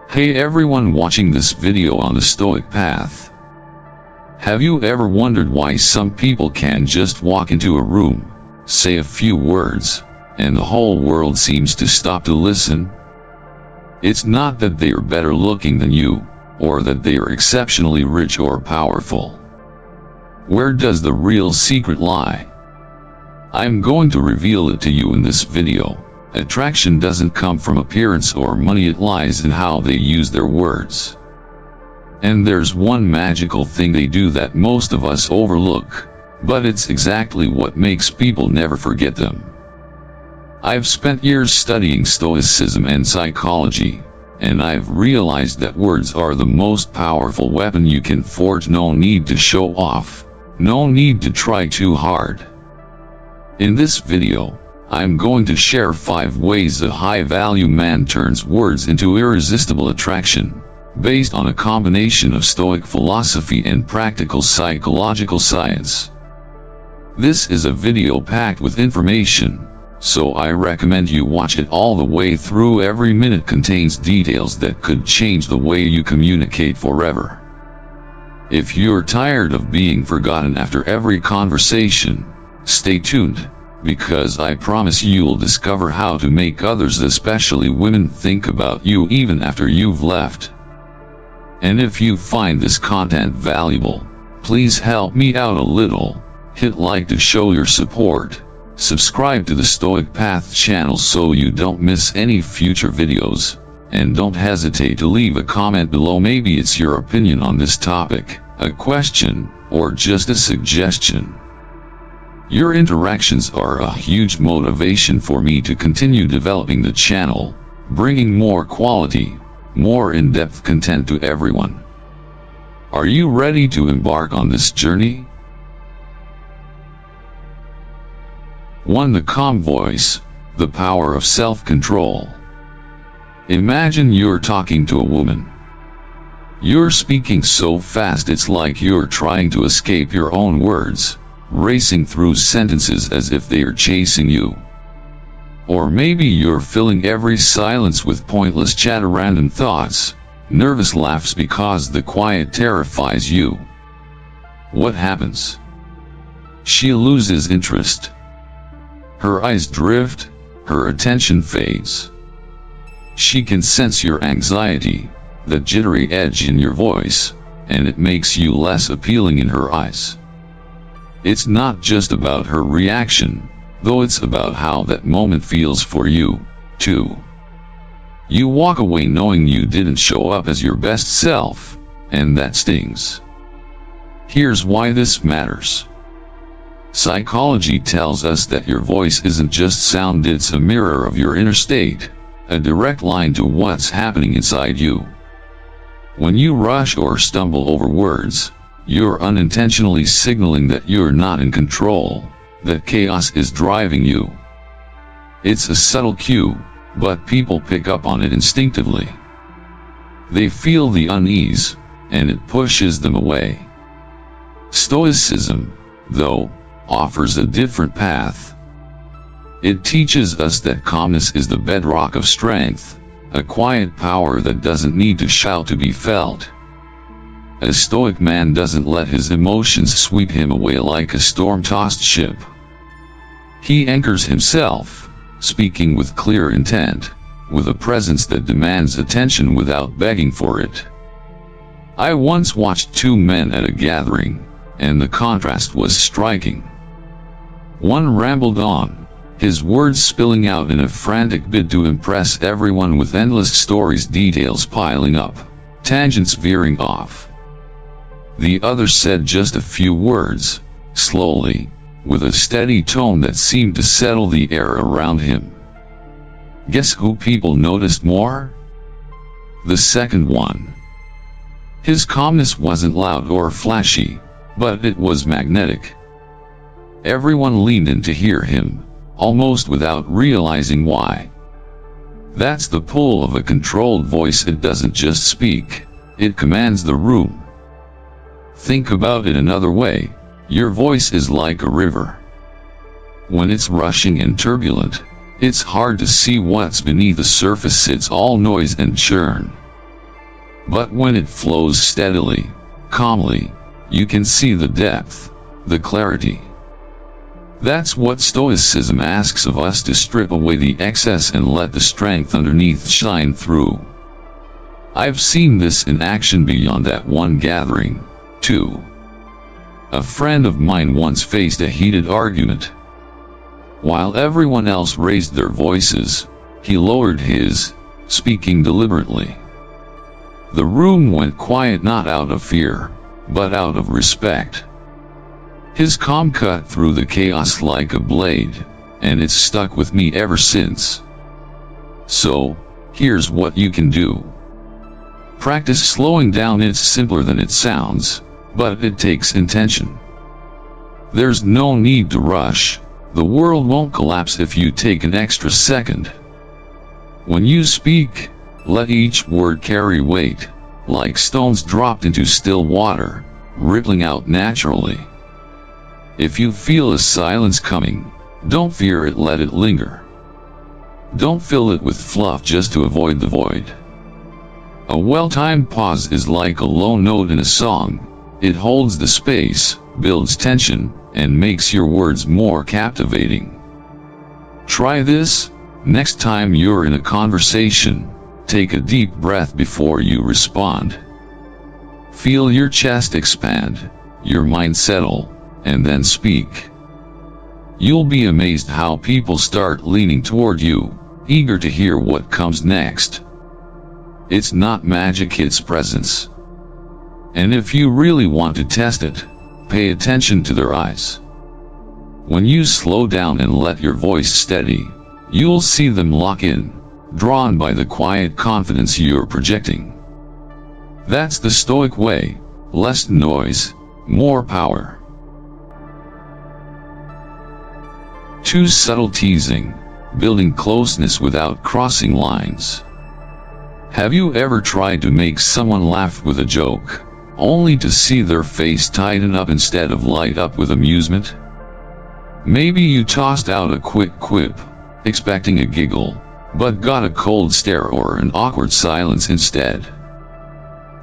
Hey everyone watching this video on the Stoic Path. Have you ever wondered why some people can just walk into a room, say a few words, and the whole world seems to stop to listen? It's not that they are better looking than you, or that they are exceptionally rich or powerful. Where does the real secret lie? I'm going to reveal it to you in this video. Attraction doesn't come from appearance or money, it lies in how they use their words. And there's one magical thing they do that most of us overlook, but it's exactly what makes people never forget them. I've spent years studying Stoicism and psychology, and I've realized that words are the most powerful weapon you can forge. No need to show off, no need to try too hard. In this video, I'm going to share 5 ways a high-value man turns words into irresistible attraction, based on a combination of Stoic philosophy and practical psychological science. This is a video packed with information, so I recommend you watch it all the way through. Every minute contains details that could change the way you communicate forever. If you're tired of being forgotten after every conversation, stay tuned, because I promise you'll discover how to make others, especially women, think about you even after you've left. And if you find this content valuable, please help me out a little. Hit like to show your support. Subscribe to the Stoic Path channel so you don't miss any future videos. And don't hesitate to leave a comment below. Maybe it's your opinion on this topic, a question, or just a suggestion. Your interactions are a huge motivation for me to continue developing the channel, bringing more quality, more in-depth content to everyone. Are you ready to embark on this journey? 1. The calm voice, the power of self-control. Imagine you're talking to a woman. You're speaking so fast it's like you're trying to escape your own words, racing through sentences as if they are chasing you. Or maybe you're filling every silence with pointless chatter, random thoughts, nervous laughs because the quiet terrifies you. What happens? She loses interest. Her eyes drift, her attention fades. She can sense your anxiety, the jittery edge in your voice, and it makes you less appealing in her eyes. It's not just about her reaction, though it's about how that moment feels for you, too. You walk away knowing you didn't show up as your best self, and that stings. Here's why this matters. Psychology tells us that your voice isn't just sound, it's a mirror of your inner state, a direct line to what's happening inside you. When you rush or stumble over words, you're unintentionally signaling that you're not in control, that chaos is driving you. It's a subtle cue, but people pick up on it instinctively. They feel the unease, and it pushes them away. Stoicism, though, offers a different path. It teaches us that calmness is the bedrock of strength, a quiet power that doesn't need to shout to be felt. A Stoic man doesn't let his emotions sweep him away like a storm-tossed ship. He anchors himself, speaking with clear intent, with a presence that demands attention without begging for it. I once watched 2 men at a gathering, and the contrast was striking. One rambled on, his words spilling out in a frantic bid to impress everyone, with endless stories, details piling up, tangents veering off. The other said just a few words, slowly, with a steady tone that seemed to settle the air around him. Guess who people noticed more? The second one. His calmness wasn't loud or flashy, but it was magnetic. Everyone leaned in to hear him, almost without realizing why. That's the pull of a controlled voice. It doesn't just speak, it commands the room. Think about it another way. Your voice is like a river. When it's rushing and turbulent, it's hard to see what's beneath the surface. It's all noise and churn. But when it flows steadily, calmly, you can see the depth, the clarity. That's what Stoicism asks of us, to strip away the excess and let the strength underneath shine through. I've seen this in action beyond that one gathering, too. A friend of mine once faced a heated argument. While everyone else raised their voices, he lowered his, speaking deliberately. The room went quiet, not out of fear, but out of respect. His calm cut through the chaos like a blade, and it's stuck with me ever since. So, here's what you can do. Practice slowing down. It's simpler than it sounds, but it takes intention. There's no need to rush. The world won't collapse if you take an extra second. When you speak, let each word carry weight, like stones dropped into still water, rippling out naturally. If you feel a silence coming, don't fear it, let it linger. Don't fill it with fluff just to avoid the void. A well-timed pause is like a low note in a song. It holds the space, builds tension, and makes your words more captivating. Try this. Next time you're in a conversation, take a deep breath before you respond. Feel your chest expand, your mind settle, and then speak. You'll be amazed how people start leaning toward you, eager to hear what comes next. It's not magic, it's presence. And if you really want to test it, pay attention to their eyes. When you slow down and let your voice steady, you'll see them lock in, drawn by the quiet confidence you're projecting. That's the Stoic way: less noise, more power. 2. Subtle teasing, building closeness without crossing lines. Have you ever tried to make someone laugh with a joke, only to see their face tighten up instead of light up with amusement? Maybe you tossed out a quick quip, expecting a giggle, but got a cold stare or an awkward silence instead.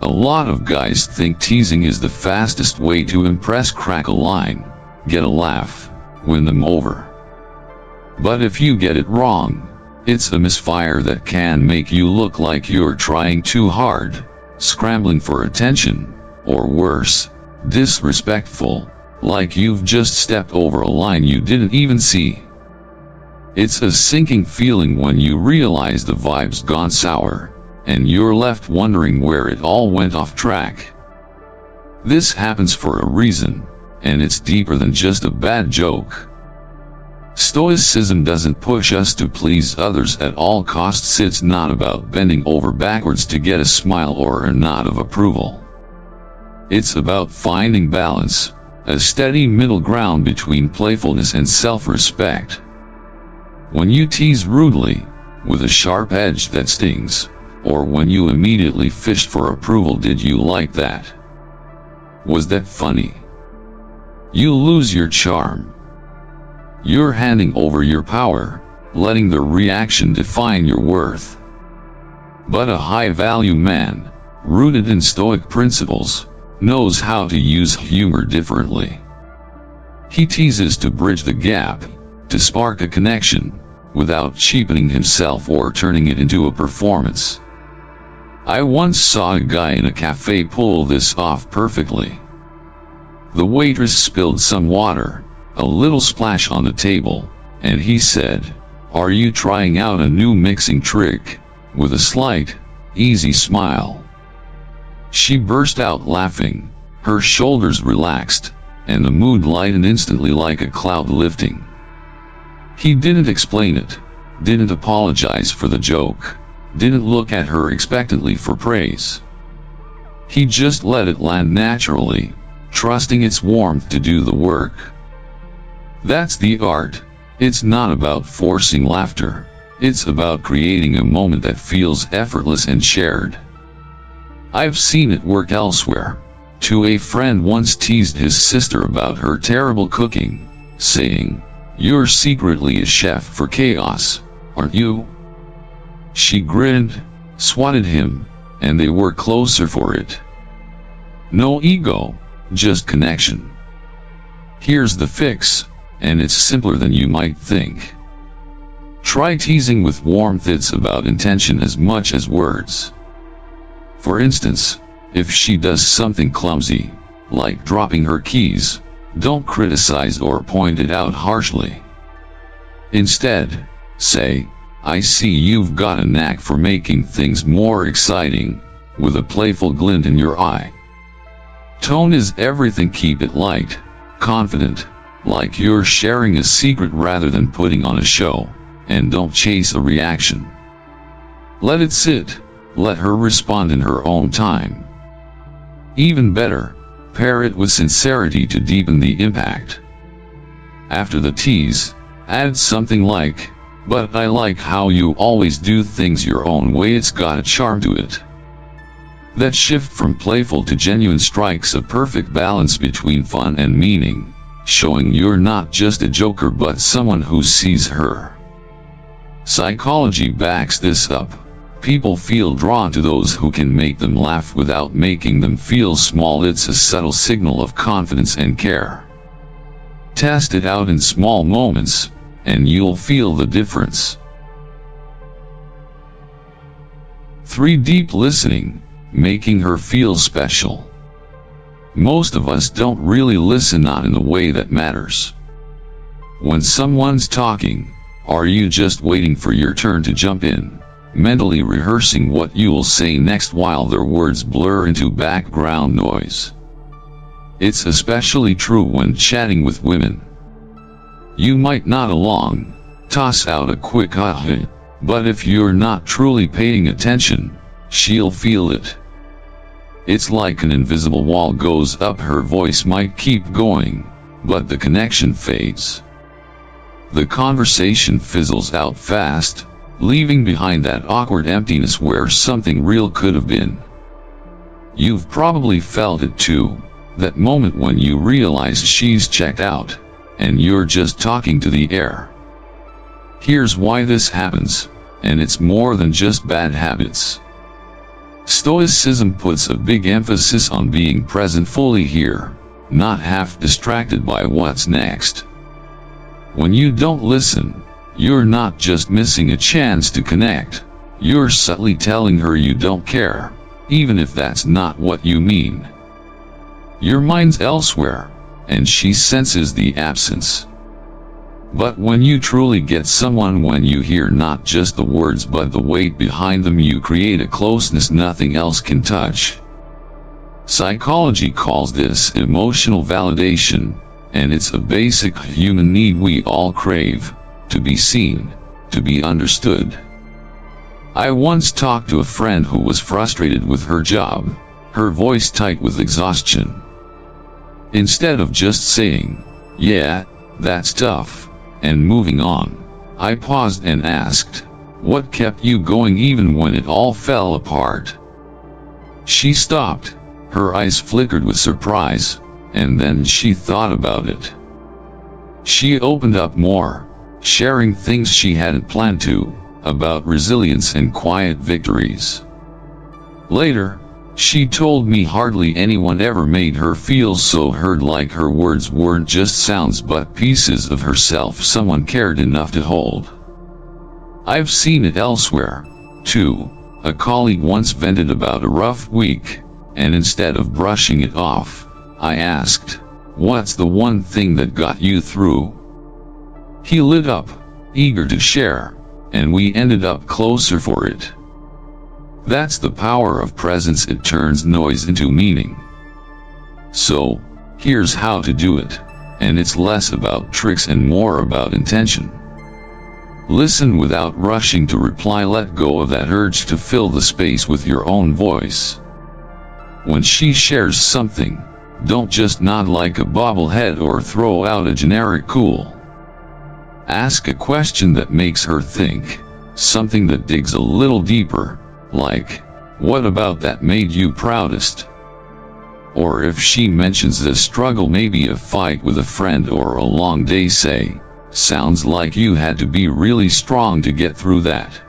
A lot of guys think teasing is the fastest way to impress. Crack a line, get a laugh, win them over. But if you get it wrong, it's a misfire that can make you look like you're trying too hard, scrambling for attention, or worse, disrespectful, like you've just stepped over a line you didn't even see. It's a sinking feeling when you realize the vibe's gone sour, and you're left wondering where it all went off track. This happens for a reason, and it's deeper than just a bad joke. Stoicism doesn't push us to please others at all costs. It's not about bending over backwards to get a smile or a nod of approval. It's about finding balance, a steady middle ground between playfulness and self-respect. When you tease rudely, with a sharp edge that stings, or when you immediately fished for approval, did you like that? Was that funny? You lose your charm. You're handing over your power, letting the reaction define your worth. But a high-value man, rooted in Stoic principles, knows how to use humor differently. He teases to bridge the gap, to spark a connection, without cheapening himself or turning it into a performance. I once saw a guy in a cafe pull this off perfectly. The waitress spilled some water, a little splash on the table, and he said, "Are you trying out a new mixing trick?" with a slight, easy smile. She burst out laughing, her shoulders relaxed, and the mood lightened instantly like a cloud lifting. He didn't explain it, didn't apologize for the joke, didn't look at her expectantly for praise. He just let it land naturally, trusting its warmth to do the work. That's the art. It's not about forcing laughter. It's about creating a moment that feels effortless and shared. I've seen it work elsewhere. A friend once teased his sister about her terrible cooking, saying, "You're secretly a chef for chaos, aren't you?" She grinned, swatted him, and they were closer for it. No ego, just connection. Here's the fix, and it's simpler than you might think. Try teasing with warmth. It's about intention as much as words. For instance, if she does something clumsy, like dropping her keys, don't criticize or point it out harshly. Instead, say, "I see you've got a knack for making things more exciting," with a playful glint in your eye. Tone is everything. Keep it light, confident, like you're sharing a secret rather than putting on a show, and don't chase a reaction. Let it sit, let her respond in her own time. Even better, pair it with sincerity to deepen the impact. After the tease, add something like, "But I like how you always do things your own way." It's got a charm to it. That shift from playful to genuine strikes a perfect balance between fun and meaning, showing you're not just a joker but someone who sees her. Psychology backs this up. People feel drawn to those who can make them laugh without making them feel small. It's a subtle signal of confidence and care. Test it out in small moments, and you'll feel the difference. 3. Deep listening, making her feel special. Most of us don't really listen, not in the way that matters. When someone's talking, are you just waiting for your turn to jump in, mentally rehearsing what you'll say next while their words blur into background noise? It's especially true when chatting with women. You might nod along, toss out a quick "ah," but if you're not truly paying attention, she'll feel it. It's like an invisible wall goes up. Her voice might keep going, but the connection fades. The conversation fizzles out fast, leaving behind that awkward emptiness where something real could have been. You've probably felt it too, that moment when you realize she's checked out, and you're just talking to the air. Here's why this happens, and it's more than just bad habits. Stoicism puts a big emphasis on being present, fully here, not half distracted by what's next. When you don't listen, you're not just missing a chance to connect, you're subtly telling her you don't care, even if that's not what you mean. Your mind's elsewhere, and she senses the absence. But when you truly get someone, when you hear not just the words but the weight behind them, you create a closeness nothing else can touch. Psychology calls this emotional validation, and it's a basic human need we all crave: to be seen, to be understood. I once talked to a friend who was frustrated with her job, her voice tight with exhaustion. Instead of just saying, "Yeah, that's tough," and moving on, I paused and asked, "What kept you going even when it all fell apart?" She stopped, her eyes flickered with surprise, and then she thought about it. She opened up more, sharing things she hadn't planned to, about resilience and quiet victories. Later, she told me hardly anyone ever made her feel so heard, like her words weren't just sounds but pieces of herself someone cared enough to hold. I've seen it elsewhere, too. A colleague once vented about a rough week, and instead of brushing it off, I asked, "What's the one thing that got you through?" He lit up, eager to share, and we ended up closer for it. That's the power of presence. It turns noise into meaning. So, here's how to do it, and it's less about tricks and more about intention. Listen without rushing to reply. Let go of that urge to fill the space with your own voice. When she shares something, don't just nod like a bobblehead or throw out a generic "cool." Ask a question that makes her think, something that digs a little deeper, like, "What about that made you proudest?" Or if she mentions a struggle, maybe a fight with a friend or a long day, say, "Sounds like you had to be really strong to get through that.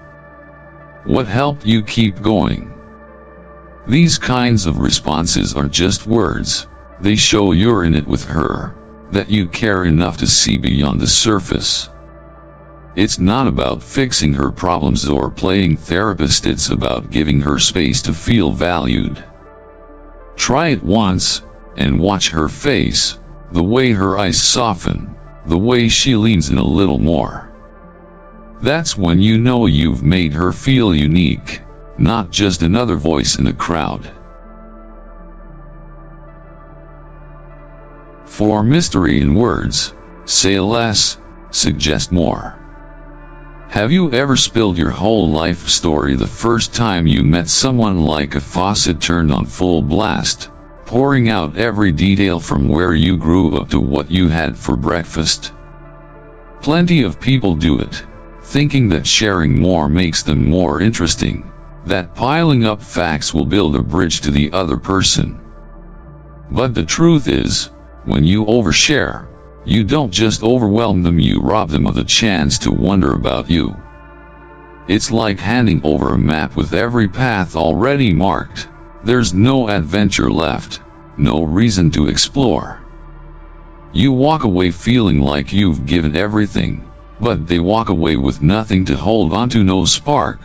What helped you keep going?" These kinds of responses aren't just words, they show you're in it with her, that you care enough to see beyond the surface. It's not about fixing her problems or playing therapist, it's about giving her space to feel valued. Try it once, and watch her face, the way her eyes soften, the way she leans in a little more. That's when you know you've made her feel unique, not just another voice in the crowd. For mystery in words, say less, suggest more. Have you ever spilled your whole life story the first time you met someone, like a faucet turned on full blast, pouring out every detail from where you grew up to what you had for breakfast? Plenty of people do it, thinking that sharing more makes them more interesting, that piling up facts will build a bridge to the other person. But the truth is, when you overshare, you don't just overwhelm them, you rob them of the chance to wonder about you. It's like handing over a map with every path already marked. There's no adventure left, no reason to explore. You walk away feeling like you've given everything, but they walk away with nothing to hold onto, no spark,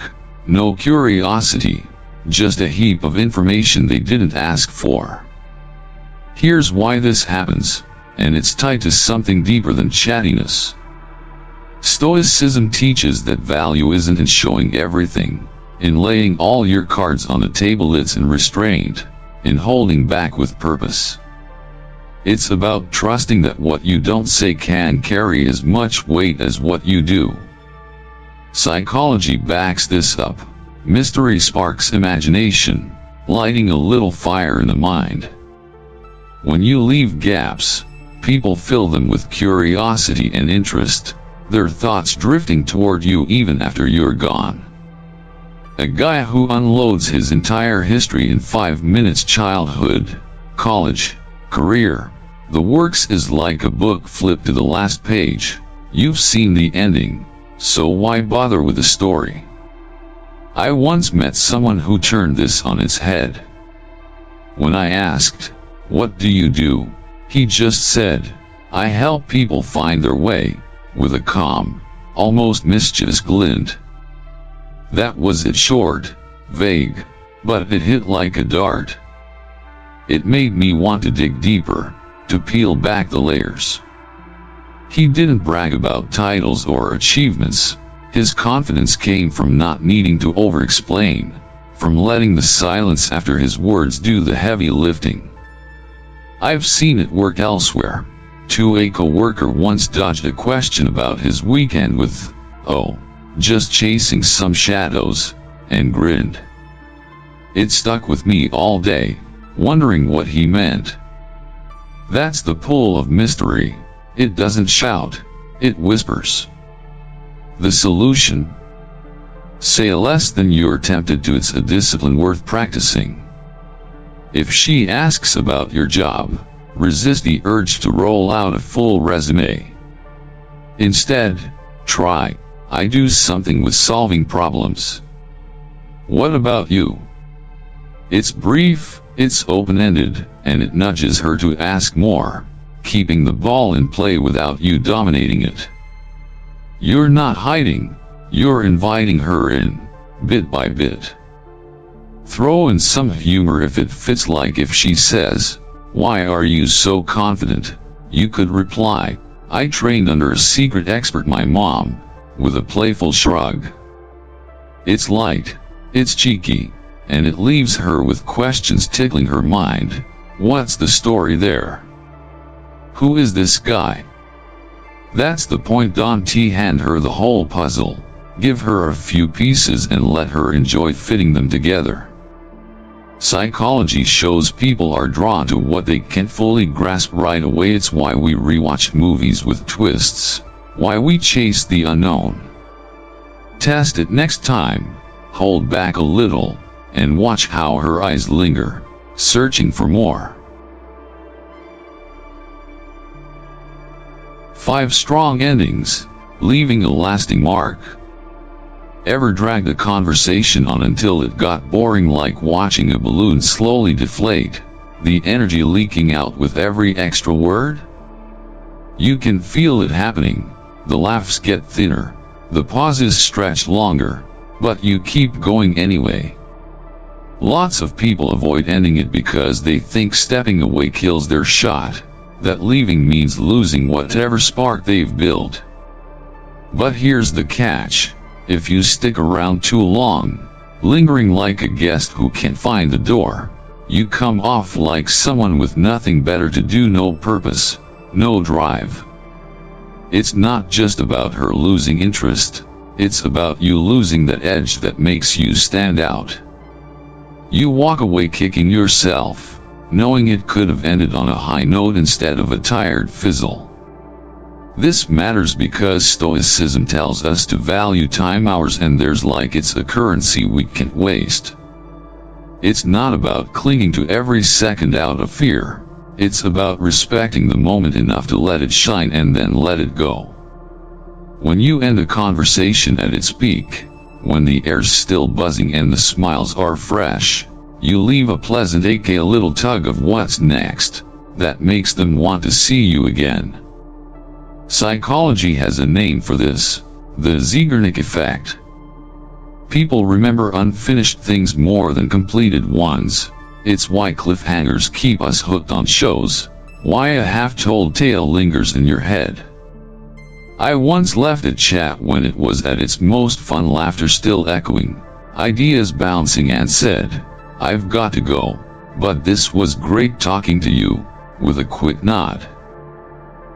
no curiosity, just a heap of information they didn't ask for. Here's why this happens, and it's tied to something deeper than chattiness. Stoicism teaches that value isn't in showing everything, in laying all your cards on the table. It's in restraint, in holding back with purpose. It's about trusting that what you don't say can carry as much weight as what you do. Psychology backs this up. Mystery sparks imagination, lighting a little fire in the mind. When you leave gaps, people fill them with curiosity and interest, their thoughts drifting toward you even after you're gone. A guy who unloads his entire history in 5 minutes: childhood, college, career, the works is like a book flipped to the last page. You've seen the ending, so why bother with the story? I once met someone who turned this on its head. When I asked, "What do you do?" he just said, "I help people find their way," with a calm, almost mischievous glint. That was it, short, vague, but it hit like a dart. It made me want to dig deeper, to peel back the layers. He didn't brag about titles or achievements. His confidence came from not needing to over-explain, from letting the silence after his words do the heavy lifting. I've seen it work elsewhere. A co-worker once dodged a question about his weekend with, "Oh, just chasing some shadows," and grinned. It stuck with me all day, wondering what he meant. That's the pull of mystery. It doesn't shout, it whispers. The solution? Say less than you're tempted to. It's a discipline worth practicing. If she asks about your job, resist the urge to roll out a full resume. Instead, try, "I do something with solving problems." "What about you?" It's brief, it's open-ended, and it nudges her to ask more, keeping the ball in play without you dominating it. You're not hiding, you're inviting her in, bit by bit. Throw in some humor if it fits, like if she says, "Why are you so confident?" you could reply, "I trained under a secret expert, my mom," with a playful shrug. It's light, it's cheeky, and it leaves her with questions tickling her mind. What's the story there? Who is this guy? That's the point. Don't hand her the whole puzzle. Give her a few pieces and let her enjoy fitting them together. Psychology shows people are drawn to what they can't fully grasp right away. It's why we rewatch movies with twists, why we chase the unknown. Test it next time, hold back a little, and watch how her eyes linger, searching for more. 5 strong endings, leaving a lasting mark. Ever dragged a conversation on until it got boring, like watching a balloon slowly deflate, the energy leaking out with every extra word? You can feel it happening. The laughs get thinner, the pauses stretch longer, but you keep going anyway. Lots of people avoid ending it because they think stepping away kills their shot, that leaving means losing whatever spark they've built. But here's the catch. If you stick around too long, lingering like a guest who can't find the door, you come off like someone with nothing better to do, no purpose, no drive. It's not just about her losing interest, it's about you losing that edge that makes you stand out. You walk away kicking yourself, knowing it could have ended on a high note instead of a tired fizzle. This matters because Stoicism tells us to value time, hours and theirs like it's a currency we can't waste. It's not about clinging to every second out of fear. It's about respecting the moment enough to let it shine and then let it go. When you end a conversation at its peak, when the air's still buzzing and the smiles are fresh, you leave a pleasant ache, a little tug of what's next, that makes them want to see you again. Psychology has a name for this, the Zeigarnik effect. People remember unfinished things more than completed ones. It's why cliffhangers keep us hooked on shows, why a half-told tale lingers in your head. I once left a chat when it was at its most fun, laughter still echoing, ideas bouncing, and said, "I've got to go, but this was great talking to you," with a quick nod.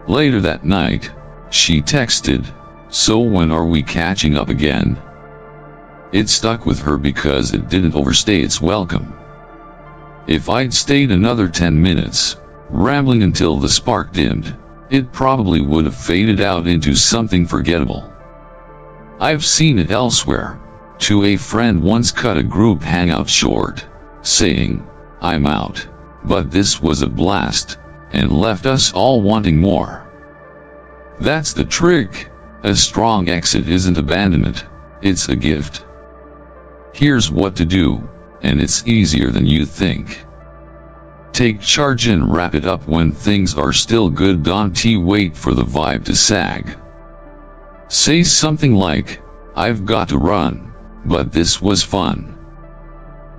Later that night, she texted, "So when are we catching up again?" It stuck with her because it didn't overstay its welcome. If I'd stayed another 10 minutes, rambling until the spark dimmed, it probably would have faded out into something forgettable. I've seen it elsewhere. To a friend once cut a group hangout short, saying, "I'm out, but this was a blast," and left us all wanting more. That's the trick. A strong exit isn't abandonment, it's a gift. Here's what to do, and it's easier than you think. Take charge and wrap it up when things are still good. Don't wait for the vibe to sag. Say something like, "I've got to run, but this was fun.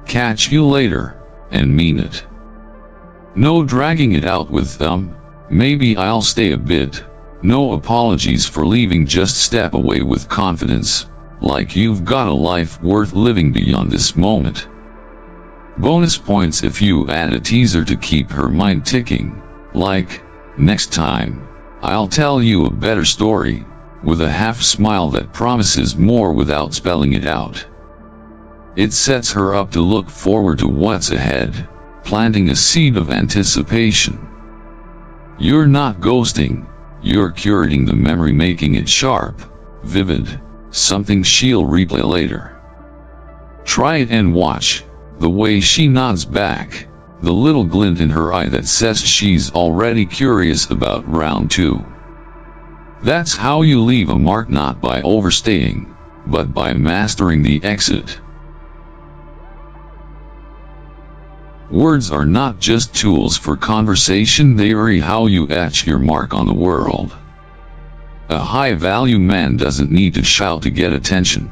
Catch you later," and mean it. No dragging it out with "maybe I'll stay a bit." No apologies for leaving, just step away with confidence, like you've got a life worth living beyond this moment. Bonus points if you add a teaser to keep her mind ticking, like, "Next time, I'll tell you a better story," with a half smile that promises more without spelling it out. It sets her up to look forward to what's ahead, planting a seed of anticipation. You're not ghosting, you're curating the memory, making it sharp, vivid, something she'll replay later. Try it and watch. The way she nods back, the little glint in her eye that says she's already curious about round 2. That's how you leave a mark, not by overstaying, but by mastering the exit. Words are not just tools for conversation, they are how you etch your mark on the world. A high-value man doesn't need to shout to get attention.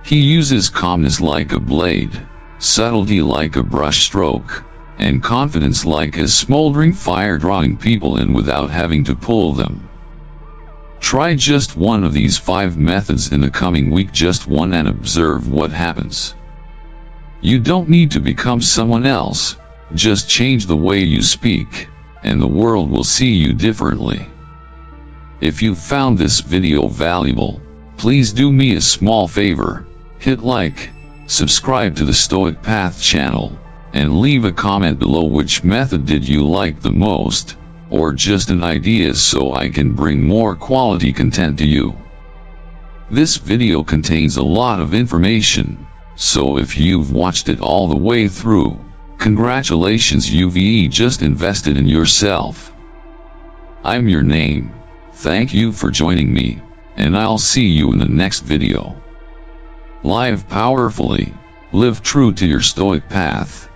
He uses calmness like a blade, subtlety like a brushstroke, and confidence like a smoldering fire, drawing people in without having to pull them. Try just one of these 5 methods in the coming week, just one, and observe what happens. You don't need to become someone else, just change the way you speak, and the world will see you differently. If you found this video valuable, please do me a small favor, hit like, subscribe to the Stoic Path channel, and leave a comment below which method did you like the most, or just an idea so I can bring more quality content to you. This video contains a lot of information, so if you've watched it all the way through, congratulations, you've just invested in yourself. I'm your name. Thank you for joining me, and I'll see you in the next video. Live powerfully. Live true to your Stoic path.